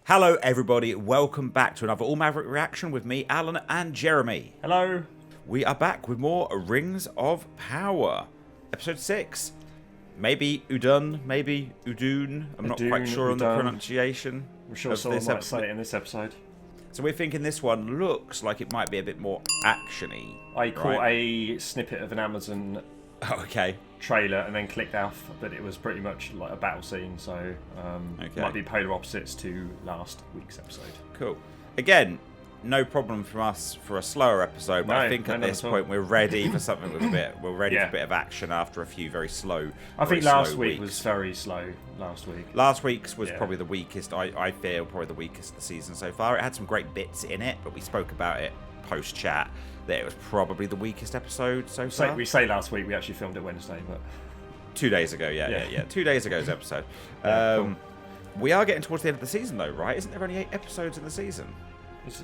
Hello everybody, welcome back to another All Maverick reaction with me, Alan and Jeremy. Hello. We are back with more Rings of Power. Episode 6. Maybe Udûn, maybe Udûn. I'm not quite sure on the pronunciation. I'm sure someone might say it in this episode. So we're thinking this one looks like it might be a bit more action-y. I caught a snippet of an Amazon trailer and then clicked off, but it was pretty much like a battle scene, so might be polar opposites to last week's episode. Cool. Again, no problem from us for a slower episode, but I think at this point we're ready for something with a bit. We're ready for a bit of action after a few very slow. I think last week was very slow. Last week's was probably the weakest. I feel probably the weakest of the season so far. It had some great bits in it, but we spoke about it post chat that it was probably the weakest episode so far. We say last week, we actually filmed it Wednesday, but 2 days ago, yeah. 2 days ago's episode. Cool. We are getting towards the end of the season though, right? Isn't there only 8 episodes in the season? It's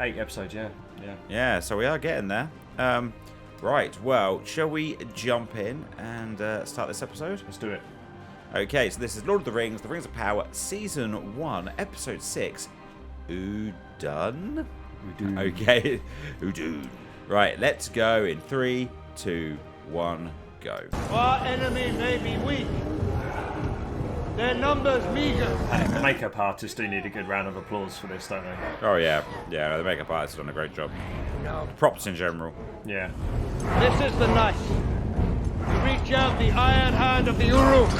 8 episodes, yeah. Yeah, so we are getting there. Right, well, shall we jump in and start this episode? Let's do it. Okay, so this is Lord of the Rings of Power, Season 1, Episode 6, Udûn? Okay, Udûn. Right, let's go in 3, 2, 1, go. Our enemy may be weak. Their numbers meager. Makeup artists do need a good round of applause for this, don't they? Oh yeah, the makeup artist has done a great job. Props in general. Yeah. This is the night. We reach out the iron hand of the Uruk.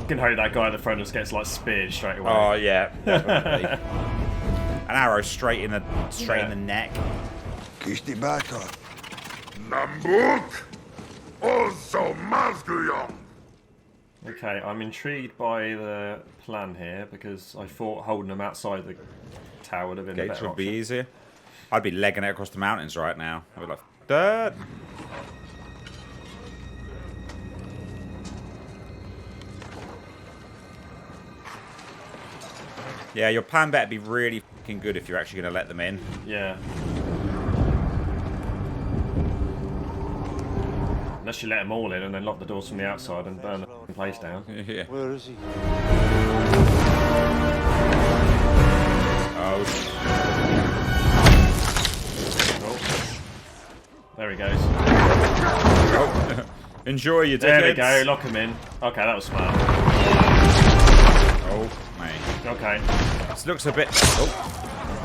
You can hope that guy at the front just gets like speared straight away. Oh yeah, definitely. An arrow straight in the neck. Okay, I'm intrigued by the plan here because I thought holding them outside the tower would have been a better would be option. easier. I'd be legging it across the mountains right now. I'd be like, dirt. Yeah, your plan better be really fucking good if you're actually going to let them in. Yeah. Unless you let them all in and then lock the doors from the outside and burn the place down. Yeah. Where is he? Oh. There he goes. Oh. Enjoy your There we tickets. go, lock him in. Okay, that was smart. Oh, mate. Okay. This looks a bit...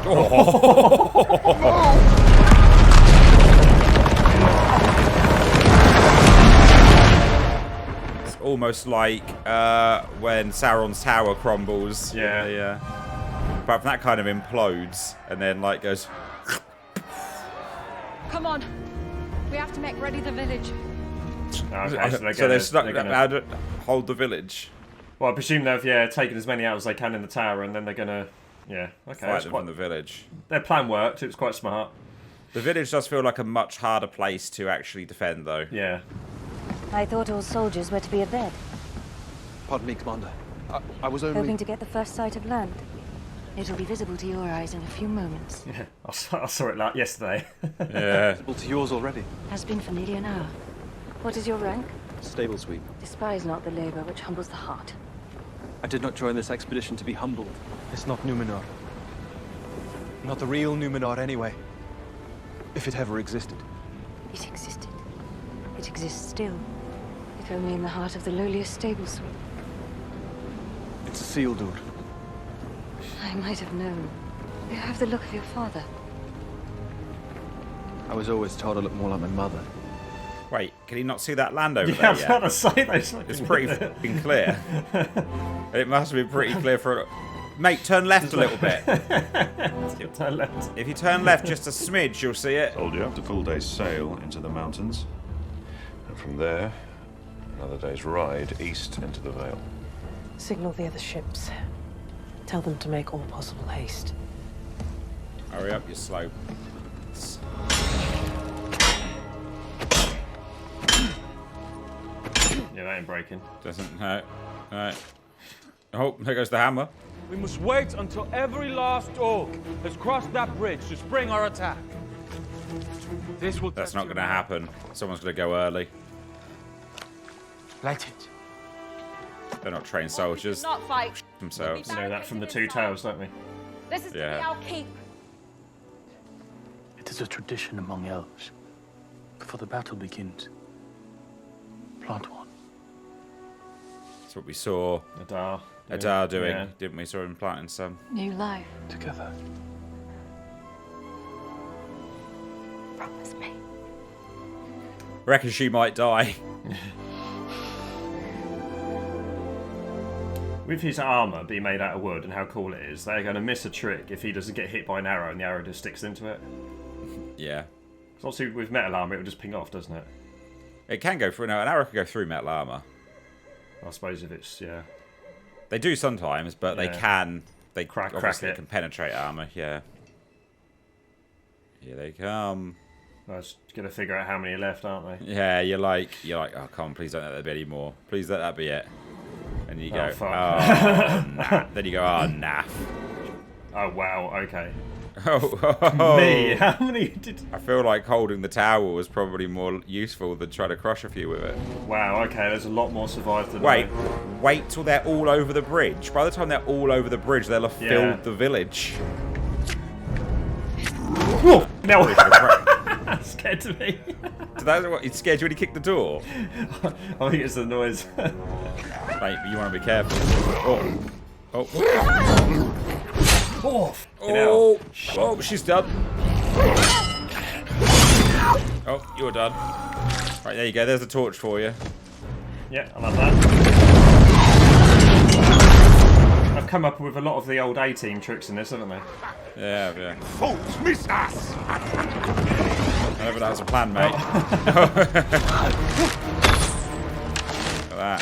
Oh. It's almost like when Sauron's tower crumbles. Yeah. Yeah. But that kind of implodes and then like goes... Come on. We have to make ready the village. Okay, so they're stuck how to hold the village. Well, I presume they've taken as many out as they can in the tower, and then they're gonna Fight them from the village. Their plan worked. It was quite smart. The village does feel like a much harder place to actually defend, though. Yeah. I thought all soldiers were to be abed. Pardon me, Commander. I was only... Hoping to get the first sight of land. It'll be visible to your eyes in a few moments. Yeah, I saw it like yesterday. Yeah. Visible to yours already. Has been for nearly an hour. What is your rank? Stable sweep. Despise not the labor which humbles the heart. I did not join this expedition to be humbled. It's not Númenor. Not the real Númenor anyway. If it ever existed. It existed. It exists still. If only in the heart of the lowliest stable sweep. It's a seal, dude. I might have known. You have the look of your father. I was always told I looked more like my mother. Wait, can he not see that land over Yeah, there I was yet? about to say those. It's pretty fucking clear. It must have been pretty clear for... Mate, turn left a little bit. Turn left. If you turn left just a smidge, you'll see it. Told you after full day's sail into the mountains, and from there, another day's ride east into the Vale. Signal the other ships. Tell them to make all possible haste. Hurry up, you're slow. Yeah, that ain't breaking. Doesn't hurt. Alright. Oh, there goes the hammer. We must wait until every last orc has crossed that bridge to spring our attack. This will. That's not going to happen. Someone's going to go early. Light it. They're not trained soldiers. Not fight. Themselves. You know that from the Two Towers, don't we? This is to be our keep. It is a tradition among elves. Before the battle begins, plant one. That's what we saw Adar doing, didn't we? Saw him planting some. New life. Together. Promise me. Reckon she might die. With his armour being made out of wood and how cool it is, they're going to miss a trick if he doesn't get hit by an arrow and the arrow just sticks into it. Yeah. So obviously with metal armour it will just ping off, doesn't it? It can go through. No, an arrow can go through metal armour. I suppose if it's, yeah. They do sometimes, but they can. They crack obviously it. can penetrate armour, yeah. Here they come. I was going to figure out how many are left, aren't they? Yeah, you're like, oh, come on, please don't let that be any more. Please let that be it. And you go, fuck. oh, nah. Then you go, oh, nah. Oh, wow, okay. Oh. Me? How many did... I feel like holding the tower was probably more useful than trying to crush a few with it. Wow, okay, there's a lot more survived than Wait till they're all over the bridge. By the time they're all over the bridge, they'll have filled the village. Whoa! No! That scared me. So that's what it scared you when he kicked the door? I think it's the noise. Mate, you want to be careful. Oh. Oh, she's done. Oh, you're done. Right, there you go. There's a torch for you. Yeah, I love that. I've come up with a lot of the old A-team tricks in this, haven't they? Yeah. Folks, miss us! Whatever, that was a plan, mate. Look at that.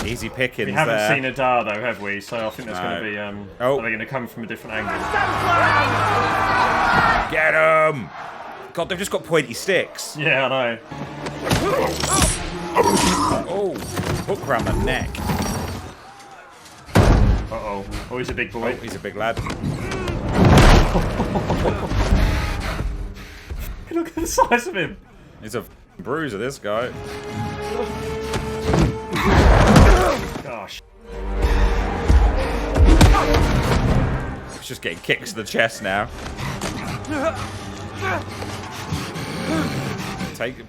Easy pickings. We haven't seen Adar though, have we? So I think that's going to be. Are they going to come from a different angle? Get them! God, they've just got pointy sticks. Yeah, I know. Oh, hook round the neck. Uh-oh. Oh, he's a big boy. Oh, he's a big lad. Look at the size of him. He's a bruiser, this guy. Gosh. He's just getting kicks to the chest now.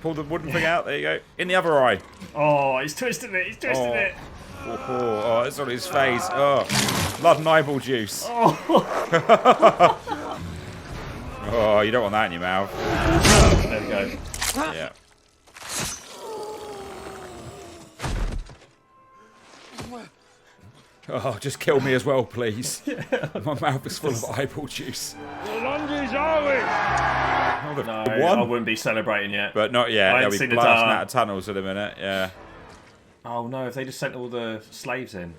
Pull the wooden thing out. There you go. In the other eye. Oh, he's twisting it. He's twisting it. Oh, it's on his face. Oh, blood and eyeball juice. Oh. Oh, you don't want that in your mouth. There we go. Yeah. Oh, just kill me as well, please. My mouth is full of eyeball juice. The longest are we? Oh, No, one. I wouldn't be celebrating yet. But not yet. I They'll ain't be seen blasting Adar. out of tunnels in a minute. Yeah. Oh no, if they just sent all the slaves in.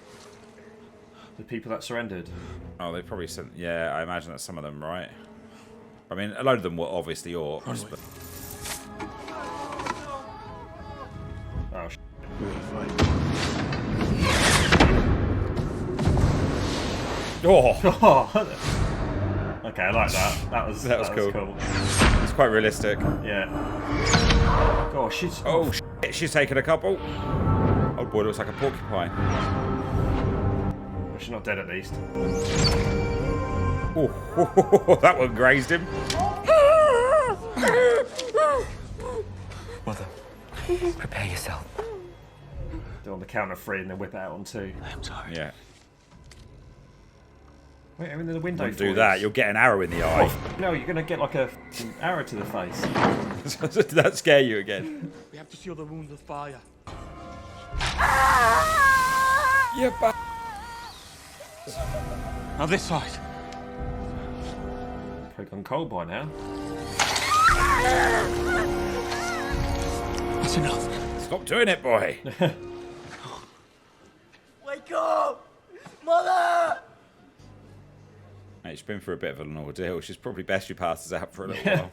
The people that surrendered. Oh, they probably sent. Yeah, I imagine that's some of them, right? I mean, a load of them were obviously orcs. But... Oh, sh**. Oh! Okay, I like that. That was cool. It's quite realistic. Yeah. Gosh, she's... Oh, shit, she's taken a couple. Oh boy, looks like a porcupine. Well, she's not dead at least. Oh, that one grazed him. Mother, prepare yourself. Do on the count of 3 and then whip it out on 2. I'm sorry. Yeah. Wait, I'm in the window. Don't do that, you'll get an arrow in the eye. No, you're going to get like an arrow to the face. Did that scare you again? We have to seal the wounds with fire. Yeah, but... Now this side. Could gone cold by now. That's enough. Stop doing it, boy. Wake up! Mother! Mate, she's been through a bit of an ordeal. She's probably best she passes out for a little while.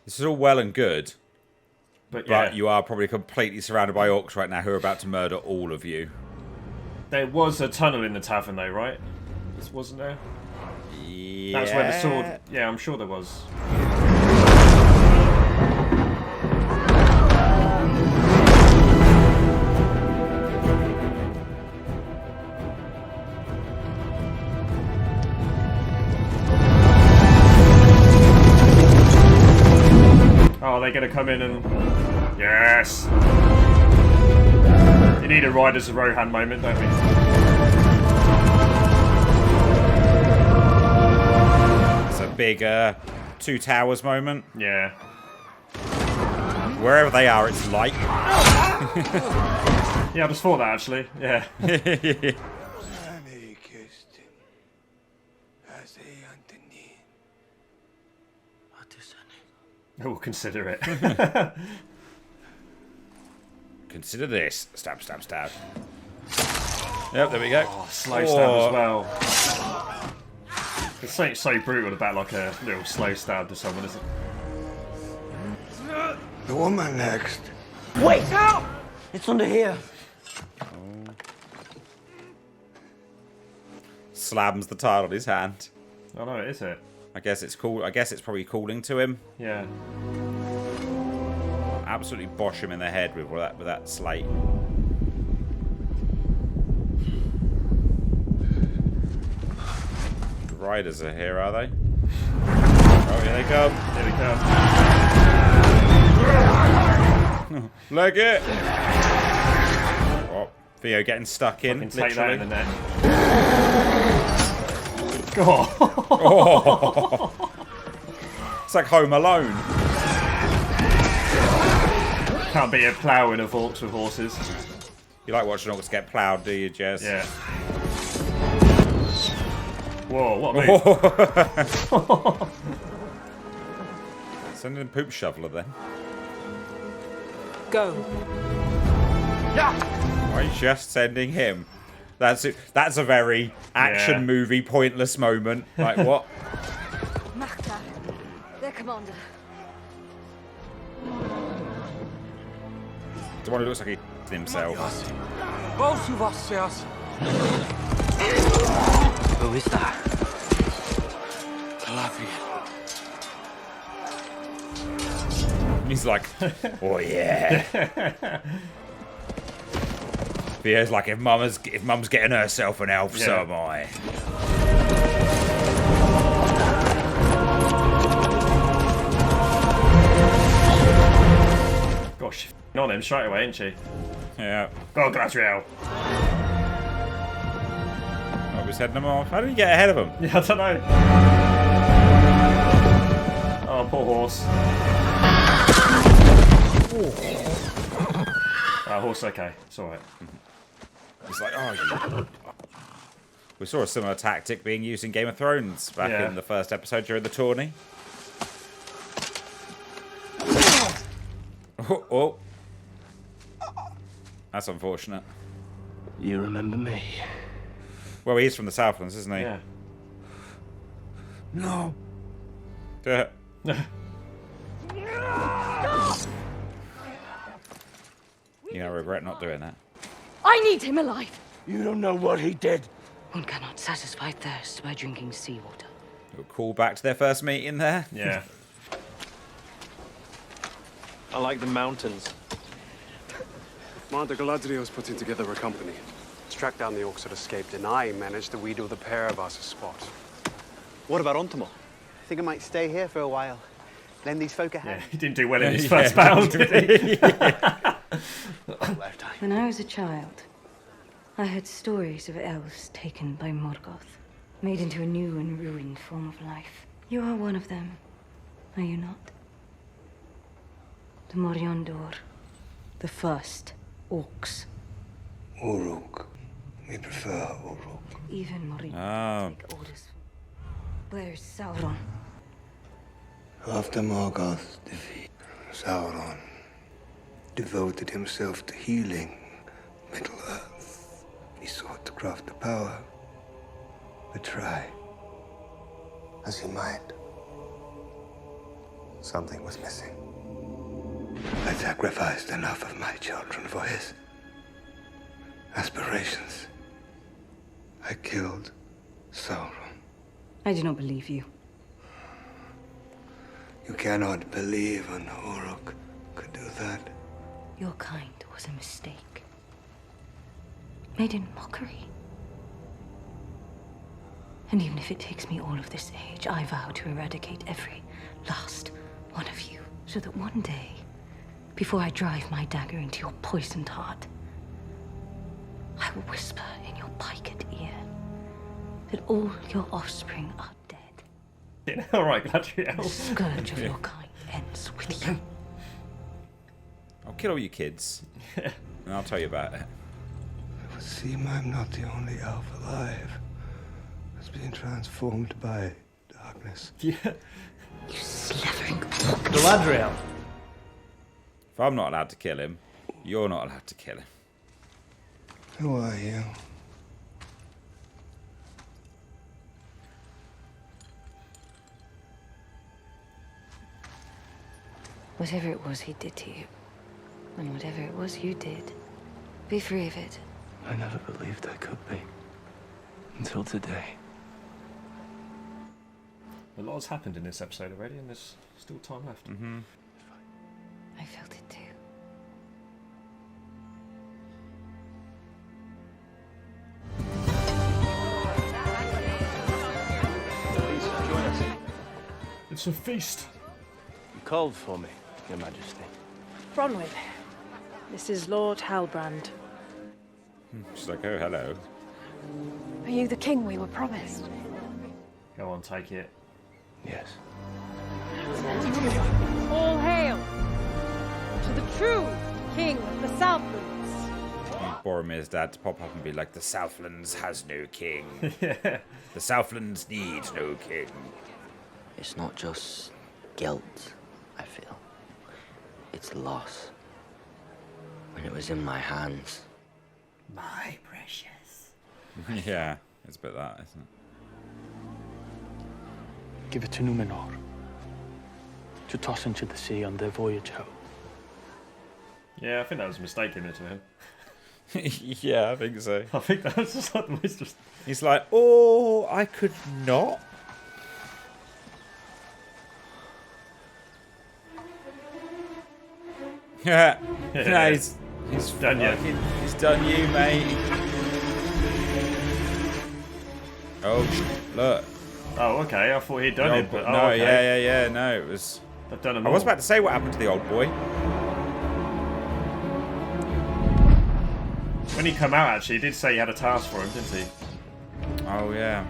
This is all well and good, but you are probably completely surrounded by orcs right now who are about to murder all of you. There was a tunnel in the tavern though, right? Wasn't there? Yeah. That's where the sword... Yeah, I'm sure there was. to come in and... Yes! You need a Riders of Rohan moment, don't we? It's a big Two Towers moment. Yeah. Wherever they are, it's light. Yeah, I just thought that actually. Yeah. We'll consider it. Consider this. Stab, stab, stab. Yep, there we go. Oh, slow stab as well. There's something so brutal about like a little slow stab to someone, isn't it? The woman next. Wait! Help! It's under here. Slams the tile on his hand. Oh no, is it? I guess it's cool. I guess it's probably calling to him. Yeah. Absolutely bosh him in the head with that slate. The riders are here, are they? Oh, here they come. Here they come. Leg it. Oh, Theo getting stuck in. Take that in the net. God. Oh. It's like Home Alone. Can't be a ploughing of orcs with horses. You like watching orcs get ploughed, do you, Jez? Yeah. Whoa, what a move. Send in Poop Shoveler then. Go. Why are you just sending him? That's it. That's a very action movie pointless moment. Like what? Makta, their commander. The one who looks like he himself. Who is that? He's like, oh yeah. Theo's like, if mum's getting herself an elf, so am I. Gosh, she's on him straight away, ain't she? Yeah. Go, Galadriel. Oh, we're heading him off. How did he get ahead of him? Yeah, I don't know. Oh, poor horse. Horse, okay. It's alright. It's like, oh, you... We saw a similar tactic being used in Game of Thrones back in the first episode during the tourney. Oh. That's unfortunate. You remember me? Well, he's from the Southlands, isn't he? Yeah. No. You know, I regret not doing that. I need him alive. You don't know what he did. One cannot satisfy thirst by drinking seawater. We'll call back to their first meeting there. Yeah. I like the mountains. Commander Galadriel's putting together a company to track down the orcs that escaped, and I managed to wheedle the pair of us a spot. What about Ontimo? I think I might stay here for a while. Lend these folk a hand. Yeah, he didn't do well in his first battle, did he? When I was a child, I heard stories of elves taken by Morgoth, made into a new and ruined form of life. You are one of them, are you not? The Moriondor, the first orcs. Uruk. We prefer Uruk. Even Moriondor take orders. Where's Sauron? After Morgoth's defeat, Sauron devoted himself to healing Middle-earth. He sought to craft the power, but try as he might, something was missing. I sacrificed enough of my children for his aspirations. I killed Sauron. I do not believe you. You cannot believe an Uruk could do that. Your kind was a mistake. Made in mockery. And even if it takes me all of this age, I vow to eradicate every last one of you, so that one day before I drive my dagger into your poisoned heart, I will whisper in your piked ear that all your offspring are dead. All right, Galadriel. The scourge of your kind ends with you. I'll kill all you kids, and I'll tell you about it. It would seem I'm not the only elf alive that's being transformed by darkness. Yeah. You slavering Galadriel. If I'm not allowed to kill him, you're not allowed to kill him. Who are you? Whatever it was he did to you, and whatever it was you did, be free of it. I never believed I could be. Until today. A lot has happened in this episode already, and there's still time left. Mm-hmm. I felt it too. It's a feast. You called for me, Your Majesty. Bronwyn, this is Lord Halbrand. She's like, oh, hello. Are you the king we were promised? Go on, take it. Yes. All hail to the true king of the Southlands. Boromir's dad to pop up and be like, the Southlands has no king. Yeah. The Southlands need no king. It's not just guilt, I feel. It's loss. When it was in my hands. My precious. Yeah, it's a bit that, isn't it? Give it to Númenor. To toss into the sea on their voyage home. Yeah, I think that was a mistake giving it to him. Yeah, I think so. I think that was just like the most just... He's like, oh, I could not. Yeah. No, he's done you. He's done you, mate. Oh, look. Oh, okay. I thought he'd done it, but no, okay. yeah. No, it was. They've done them I was all. about to say what happened to the old boy. When he come out, actually, he did say he had a task for him, didn't he? Oh yeah.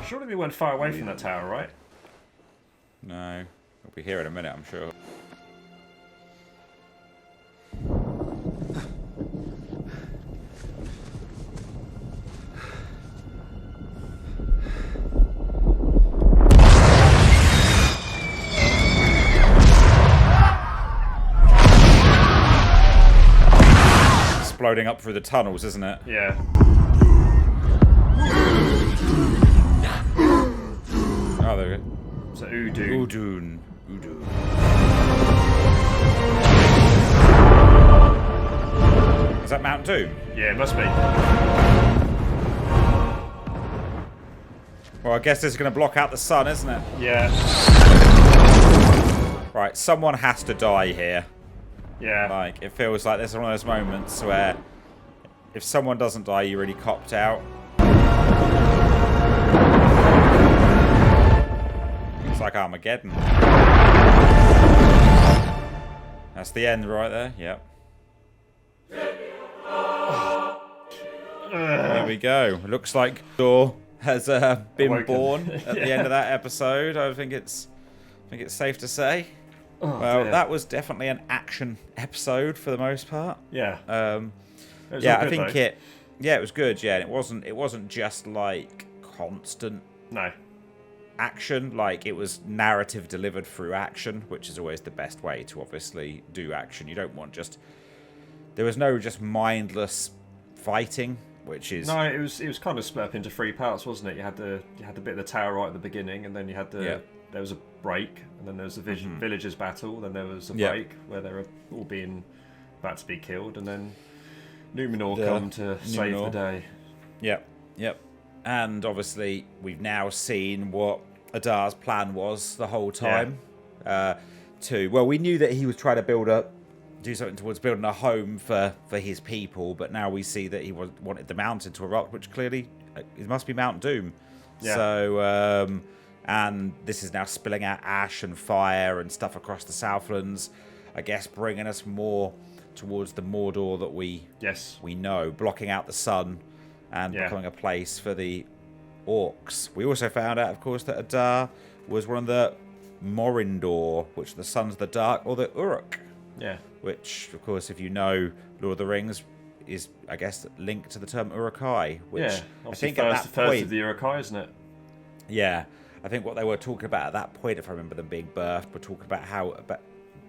Surely they weren't far away from that tower, right? No, we'll be here in a minute, I'm sure. Exploding up through the tunnels, isn't it? Yeah. Oh, there we go. It's a Udûn. Udûn. Is that Mount Doom? Yeah, it must be. Well, I guess this is going to block out the sun, isn't it? Yeah. Right, someone has to die here. Yeah. Like, it feels like there's one of those moments where if someone doesn't die, you really copped out. It's like Armageddon. That's the end right there. Yep. There we go. Looks like Thor has been Awoken. born at the end of that episode. I think it's safe to say. Oh, well, dear. that was definitely an action episode for the most part. Yeah. Yeah, I think it. Yeah, it was good. Yeah, and it wasn't just like constant. No. Action, like it was narrative delivered through action, which is always the best way to obviously do action. You don't want just. There was no just mindless fighting, which is. No, it was kind of split up into three parts, wasn't it? You had the bit of the tower right at the beginning, and then you had the. Yeah. There was a break, and then there was the villagers battle. Then there was a break where they were all being about to be killed, and then Númenor come to save the day. Yep. And obviously, we've now seen what Adar's plan was the whole time. Well, we knew that he was trying to build a do something towards building a home for his people, but now we see that he wanted the mountain to erupt, which clearly it must be Mount Doom. Yeah. So, and this is now spilling out ash and fire and stuff across the Southlands, I guess bringing us more towards the Mordor that we know, blocking out the sun and becoming a place for the orcs. We also found out, of course, that Adar was one of the Morindor, which are the Sons of the Dark, or the Uruk. Yeah. Which, of course, if you know Lord of the Rings, is, I guess, linked to the term Uruk-hai, which I think at that point... first of the Uruk-hai, isn't it? Yeah. I think what they were talking about at that point, if I remember them being birthed, were talking about how,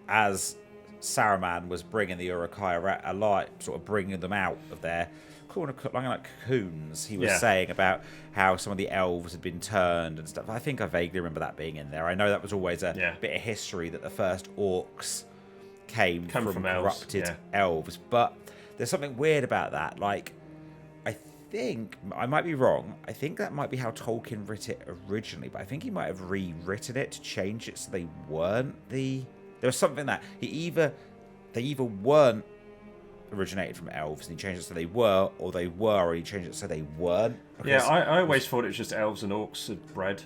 as Saruman was bringing the Uruk-hai alive, sort of bringing them out of their like cocoons, he was saying about how some of the elves had been turned and stuff. I think I vaguely remember that being in there. I know that was always a bit of history, that the first orcs came from corrupted elves. But there's something weird about that. Like, I think, I might be wrong, I think that might be how Tolkien wrote it originally, but I think he might have rewritten it to change it so they weren't there was something that they either weren't originated from elves and he changed it so they were, or they were and he changed it so they weren't. Yeah, I always thought it was just elves and orcs had bred.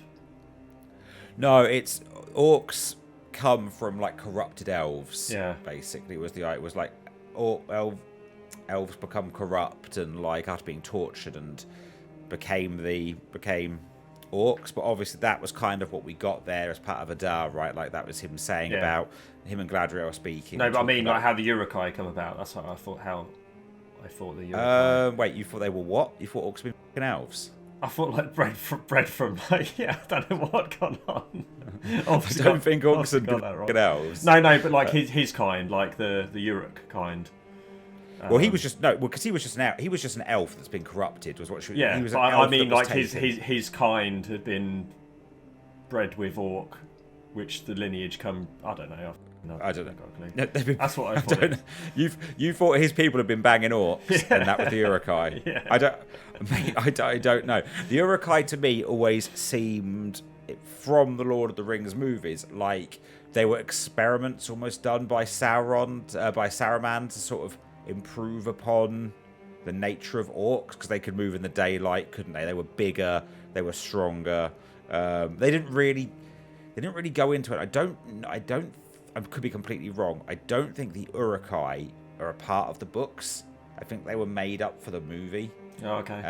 No, it's orcs come from like corrupted elves. Yeah, basically, it was like elves become corrupt and like after being tortured and became orcs. But obviously that was kind of what we got there as part of Adar, right? Like that was him saying about him and Galadriel speaking. No, but I mean like how the Uruk-hai come about. That's what I thought. The Uruk-hai. Wait, you thought they were what? You thought orcs were fucking elves? I thought like bred from like I don't know what gone on. I don't think orcs are fucking elves. No, but like his kind, like the Uruk kind. Well, he was just because he was just an elf that's been corrupted. Was what? Yeah, he was but I mean, like his kind had been bred with orc, which the lineage come. I don't know. I don't know. That's what I thought. You thought his people had been banging orcs, and that was the Uruk-hai. Yeah. I don't know. The Uruk-hai to me always seemed, from the Lord of the Rings movies, like they were experiments almost done by Saruman to sort of improve upon the nature of orcs, because they could move in the daylight, couldn't they? They were bigger, they were stronger. They didn't really go into it. I could be completely wrong. I don't think the Uruk-hai are a part of the books. I think they were made up for the movie. Oh, okay.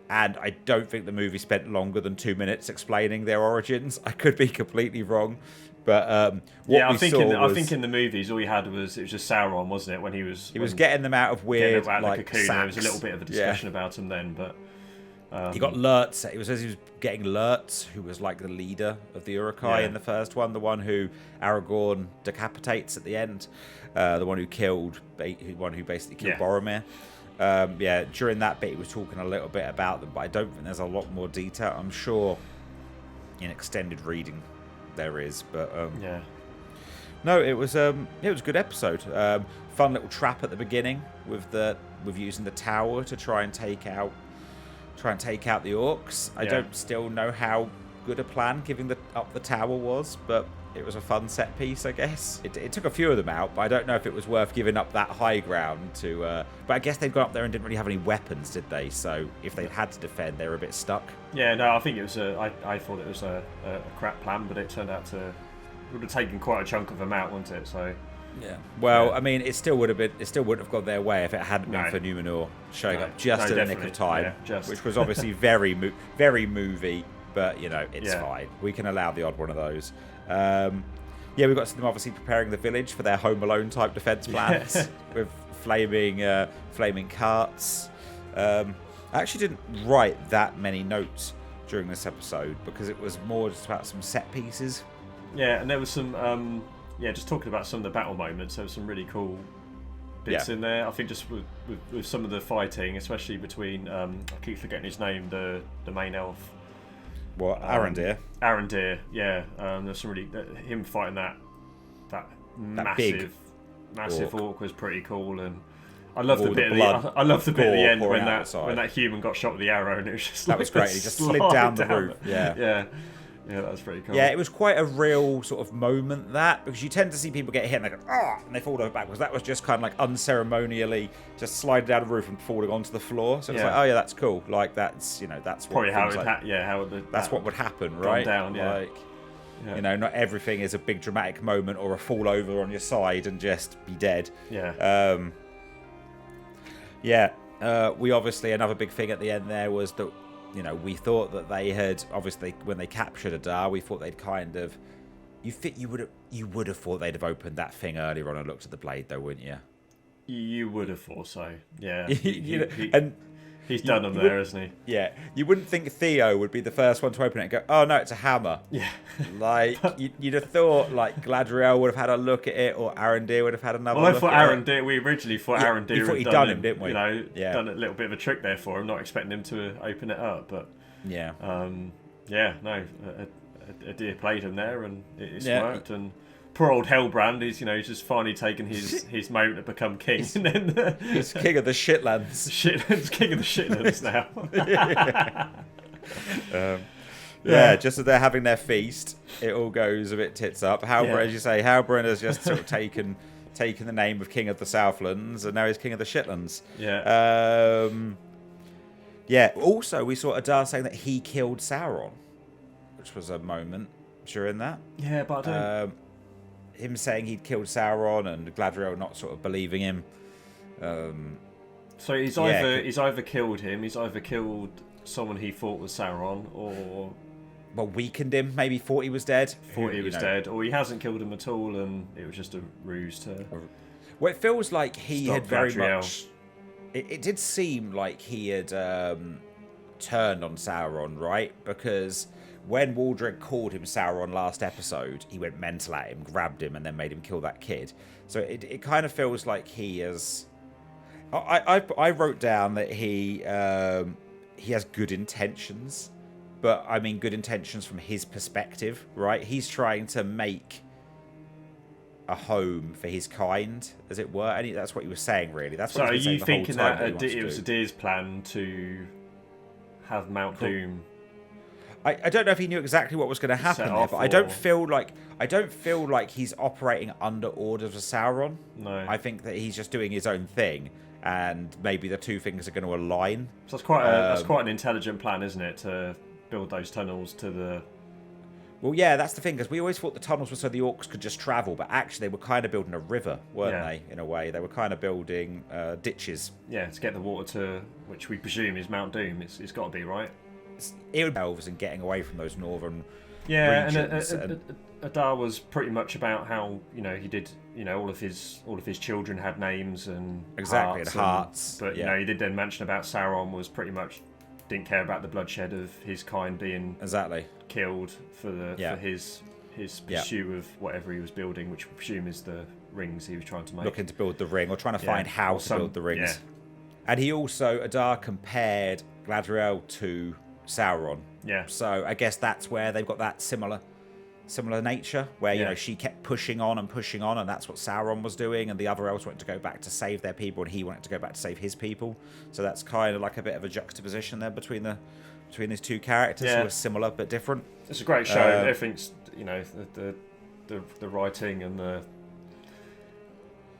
And I don't think the movie spent longer than 2 minutes explaining their origins. I could be completely wrong. But I think in the movies all you had it was just Sauron, wasn't it? When he was getting them out of weird the like cocoon. sacks. There was a little bit of a discussion about him then, but he got Lurtz. It was as he was getting Lurtz, who was like the leader of the Uruk-hai in the first one, the one who Aragorn decapitates at the end, the one who basically killed Boromir. During that bit he was talking a little bit about them, but I don't think there's a lot more detail. I'm sure in extended reading there is, but no, it was a good episode. Fun little trap at the beginning with using the tower to try and take out the orcs. I don't still know how good a plan giving up the tower was, but it was a fun set piece, I guess. It took a few of them out, but I don't know if it was worth giving up that high ground to... but I guess they'd gone up there and didn't really have any weapons, did they? So if they'd had to defend, they were a bit stuck. Yeah, no, I think it was I thought it was a crap plan, but it turned out it would have taken quite a chunk of them out, wouldn't it? So... Yeah. Well, I mean, it still wouldn't have gone their way if it hadn't been for Númenor showing up just in the nick of time, which was obviously very movie, but it's fine. We can allow the odd one of those. We've got them obviously preparing the village for their Home Alone type defense plans with flaming carts. I actually didn't write that many notes during this episode because it was more just about some set pieces. Yeah, and there was some. Just talking about some of the battle moments, there were some really cool bits in there. I think just with some of the fighting, especially between, I keep forgetting his name, the main elf. What, Arondir? Arondir, yeah. There's some really... him fighting that massive orc was pretty cool, and I love the bit at the end when that human got shot with the arrow, and it was just that was great. He just slid down the roof. Yeah. Yeah, that was pretty cool. Yeah, it was quite a real sort of moment, that, because you tend to see people get hit and they go, ah, and they fall over backwards. That was just kind of like unceremonially just sliding down the roof and falling onto the floor. So it's like, oh yeah, that's cool. Like that's, that's what probably how it that's what would happen, right? Down, yeah. Like, not everything is a big dramatic moment or a fall over on your side and just be dead. Yeah. We obviously, another big thing at the end there was that, we thought that they had, obviously, when they captured Adar, we thought they'd kind of, you would have thought they'd have opened that thing earlier on and looked at the blade, though, wouldn't you? You would have thought so, yeah. And he's done them there, isn't he? Yeah. You wouldn't think Theo would be the first one to open it and go, oh no, it's a hammer. Yeah. Like, you'd have thought, like, Gladriel would have had a look at it, or Arondir would have had another look at it. We originally thought Arondir had done him, didn't we? Done a little bit of a trick there for him, not expecting him to open it up, but... Yeah. Adir played him there, and it's worked, and... Poor old Halbrand, he's just finally taken his moment to become king, and then he's king of the Shitlands. King of the Shitlands now. Just as they're having their feast, it all goes a bit tits up. Halbrand, as you say, Halbrand has just sort of taken the name of king of the Southlands, and now he's king of the Shitlands. Also, we saw Adar saying that he killed Sauron, which was a moment during that. Yeah, but I don't... him saying he'd killed Sauron and Gladriel not sort of believing him. So he's either killed him, he's either killed someone he thought was Sauron, or weakened him. Maybe thought he was dead. Dead, or he hasn't killed him at all, and it was just a ruse to. Well, it feels like he had very Gladriel. much. It did seem like he had turned on Sauron, right? Because when Waldred called him Sauron last episode, he went mental at him, grabbed him, and then made him kill that kid. So it kind of feels like he has... I wrote down that he has good intentions, but I mean good intentions from his perspective, right? He's trying to make a home for his kind, as it were, and that's what he was saying, really. That's what so are you thinking that it was Adir's plan to have Mount Doom... I don't know if he knew exactly what was going to happen there, but I don't feel like he's operating under orders of Sauron. No, I think that he's just doing his own thing, and maybe the two things are going to align. So that's quite an intelligent plan, isn't it? To build those tunnels to the... Well, yeah, that's the thing, because we always thought the tunnels were so the orcs could just travel, but actually they were kind of building a river, weren't they, in a way? They were kind of building ditches. Yeah, to get the water to, which we presume is Mount Doom. It's got to be, right? It would be elves and getting away from those northern regions. And Adar was pretty much about how he did all of his children had names and hearts. But he did then mention about Sauron was pretty much didn't care about the bloodshed of his kind being killed for his pursuit of whatever he was building, which we presume is the rings he was trying to make. Looking to build the ring, or trying to find how to build the rings. And he also, Adar compared Gladriel to Sauron. Yeah. So I guess that's where they've got that similar nature, where she kept pushing on, and that's what Sauron was doing, and the other elves wanted to go back to save their people, and he wanted to go back to save his people. So that's kind of like a bit of a juxtaposition there between these two characters who are similar but different. It's a great show. Everything's the writing and the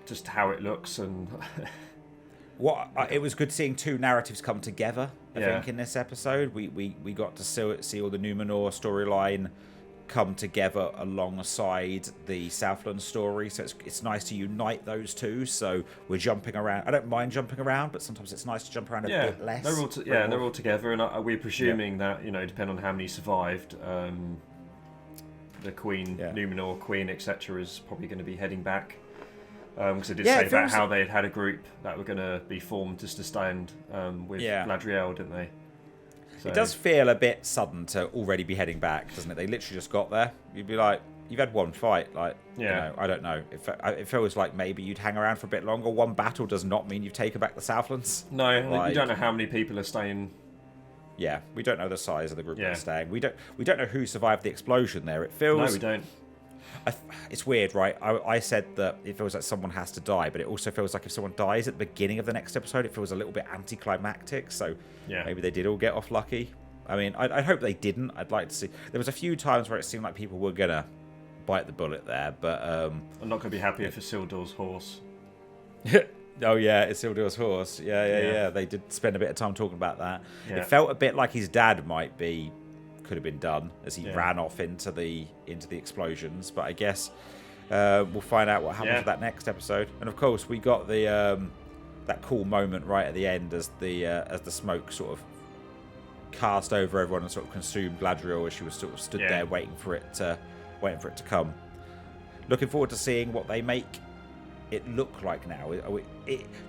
just how it looks and. It was good seeing two narratives come together. I think in this episode, we got to see all the Númenor storyline come together alongside the Southlands story. So it's nice to unite those two. So we're jumping around. I don't mind jumping around, but sometimes it's nice to jump around a bit less. They're all together, and we're presuming that depending on how many survived, the Queen, Númenor Queen, etc., is probably going to be heading back. Because they did say about how they had a group that were going to be formed just to stand with Gladriel, didn't they? So. It does feel a bit sudden to already be heading back, doesn't it? They literally just got there. You'd be like, you've had one fight. Like, I don't know. It feels like maybe you'd hang around for a bit longer. One battle does not mean you've taken back the Southlands. No, we don't know how many people are staying. Yeah, we don't know the size of the group that's staying. We don't know who survived the explosion there. It feels... No, we don't. It's weird, right? I said that it feels like someone has to die, but it also feels like if someone dies at the beginning of the next episode, it feels a little bit anticlimactic. So maybe they did all get off lucky. I mean, I hope they didn't. I'd like to see. There was a few times where it seemed like people were gonna bite the bullet there, but I'm not gonna be happy if it's Isildur's horse. Oh yeah, it's Isildur's horse. Yeah. They did spend a bit of time talking about that. Yeah. It felt a bit like his dad could have been done as he ran off into the explosions. But I guess we'll find out what happens with that next episode. And of course, we got the that cool moment right at the end as the smoke sort of cast over everyone and sort of consumed Galadriel as she was sort of stood there waiting for it to come. Looking forward to seeing what they make it look like now.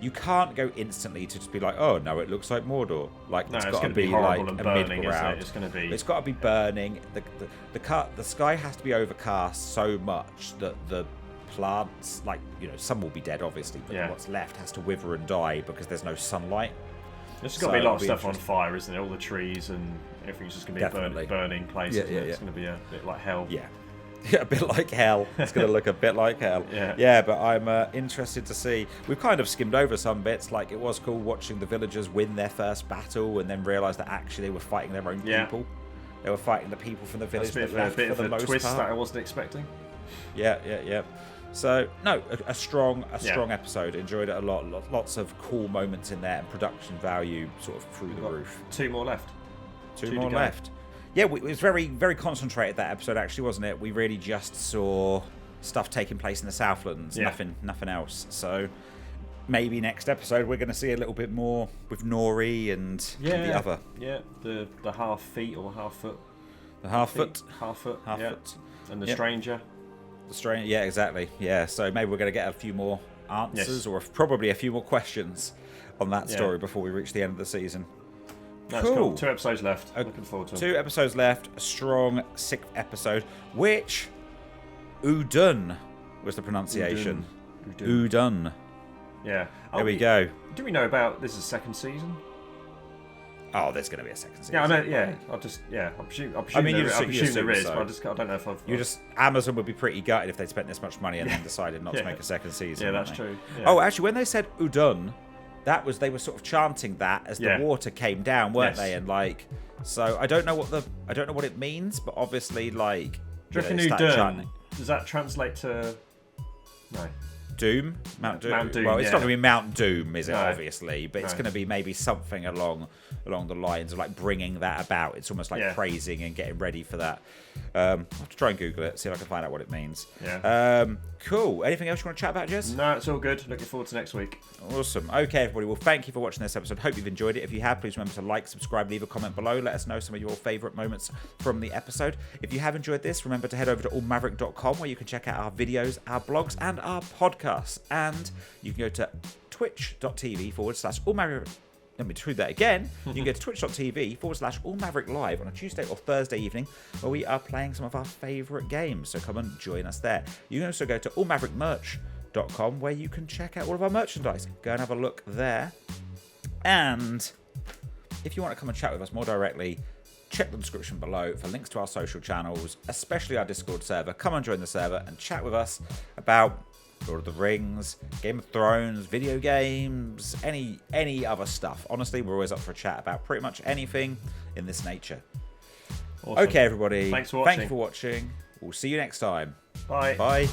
You can't go instantly to just be like, oh no, it looks like Mordor. Like no, it's got to be horrible like and a burning, mid ground. It's going to be. It's got to be burning. The sky has to be overcast so much that the plants, like some will be dead obviously, but what's left has to wither and die because there's no sunlight. There's got to be a lot of stuff on fire, isn't it? All the trees and everything's just going to be burning places. It's going to be a bit like hell. Yeah, a bit like hell. It's going to look a bit like hell. But I'm interested to see. We've kind of skimmed over some bits. Like it was cool watching the villagers win their first battle and then realise that actually they were fighting their own people. They were fighting the people from the village that left for the most twist part. that I wasn't expecting. Yeah. So no, a strong episode. Enjoyed it a lot. Lots of cool moments in there and production value sort of through the roof. Two more left. Two more left. Yeah, it was very, very concentrated, that episode, actually, wasn't it? We really just saw stuff taking place in the Southlands, nothing else. So maybe next episode we're going to see a little bit more with Nori and the other. Yeah, the half feet or half foot. The half foot. Half foot. And the stranger. The stranger, yeah, exactly. Yeah, so maybe we're going to get a few more answers or probably a few more questions on that story before we reach the end of the season. That's cool. 2 episodes left. Looking forward to them. 2 episodes left. A strong 6th episode, which Udûn was the pronunciation. Udûn. Yeah. There we go. Do we know about this is a second season? Oh, there's going to be a second season. Yeah, I know. Yeah, I presume there is, but I don't know if I've. Amazon would be pretty gutted if they spent this much money and then decided not to make a second season. Yeah, that's true. Yeah. Oh, actually, when they said Udûn, they were sort of chanting that as the water came down, weren't they? And so I don't know what it means, but obviously Do you reckon Udûn, does that translate to? No. Doom? Mount Doom. Well, it's not going to be Mount Doom, is it? No. Obviously, but it's going to be maybe something along the lines of like bringing that about. It's almost like praising and getting ready for that. I'll have to try and Google it, see if I can find out what it means. Yeah. Cool. Anything else you want to chat about, Jez? No, it's all good. Looking forward to next week. Awesome. Okay, everybody. Well, thank you for watching this episode. Hope you've enjoyed it. If you have, please remember to like, subscribe, leave a comment below. Let us know some of your favourite moments from the episode. If you have enjoyed this, remember to head over to allmaverick.com where you can check out our videos, our blogs, and our podcasts. And you can go to twitch.tv/allmaverick. Let me do that again. You can go to twitch.tv/allmaverick live on a Tuesday or Thursday evening where we are playing some of our favourite games. So come and join us there. You can also go to allmaverickmerch.com where you can check out all of our merchandise. Go and have a look there. And if you want to come and chat with us more directly, check the description below for links to our social channels, especially our Discord server. Come and join the server and chat with us about Lord of the Rings, Game of Thrones, video games, any other stuff. Honestly, we're always up for a chat about pretty much anything in this nature. Awesome. Okay, everybody. Thanks for watching. Thank you for watching. We'll see you next time. Bye. Bye.